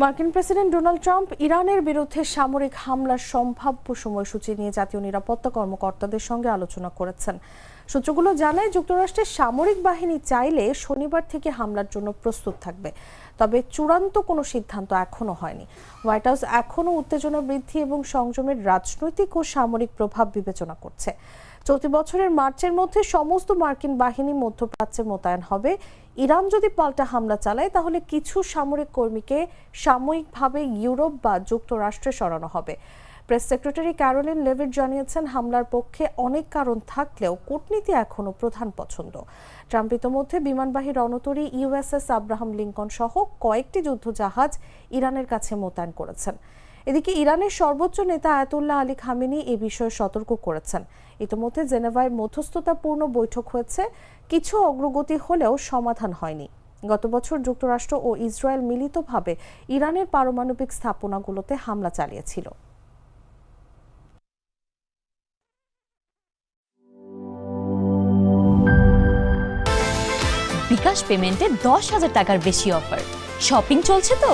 মার্কিন president Donald Trump ইরানের বিরুদ্ধে সামরিক হামলার সম্ভাব্য সময়সূচি নিয়ে জাতীয় নিরাপত্তা কর্মকর্তাদের সঙ্গে আলোচনা করেছেন। সূত্রগুলো জানায় যুক্তরাষ্ট্রের সামরিক বাহিনী চাইলে শনিবার থেকে হামলার জন্য প্রস্তুত থাকবে, তবে চূড়ান্ত কোনো সিদ্ধান্ত এখনো হয়নি। হোয়াইট হাউস এখনো উত্তেজনা বৃদ্ধি এবং সংযমের রাজনৈতিক ও সামরিক প্রভাব বিবেচনা করছে। চলতি বছরের মার্চের মধ্যে সমস্ত মার্কিন বাহিনী মধ্যপ্রাচ্যে মোতায়েন হবে। ইরান যদি পাল্টা হামলা চালায় তাহলে কিছু সামরিক কর্মীকে সাময়িকভাবে ইউরোপ বা যুক্তরাষ্ট্রে সরানো হবে। প্রেস সেক্রেটারি ক্যারোলিন লেভিট জানিয়েছেন, হামলার পক্ষে অনেক কারণ থাকলেও কূটনীতি এখনো প্রধান পছন্দ। ট্রাম্প ইতোমধ্যে বিমানবাহী রণতরী ইউএসএস আব্রাহাম লিঙ্কন সহ কয়েকটি যুদ্ধজাহাজ ইরানের কাছে মোতায়েন করেছেন। এদিকে ইরানের সর্বোচ্চ নেতা আয়াতুল্লাহ আলী খামেনি এ বিষয়ে সতর্ক করেছেন। ইতিমধ্যে জেনেভায় মধ্যস্থতাপূর্ণ বৈঠক হয়েছে, কিছু অগ্রগতি হলেও সমাধান হয়নি। গত বছর যুক্তরাষ্ট্র ও ইসরায়েল মিলিতভাবে ইরানের পারমাণবিক স্থাপনাগুলোতে হামলা চালিয়েছিল। বিকাশ পেমেন্টে 10,000 টাকার বেশি অফার। শপিং চলছে তো।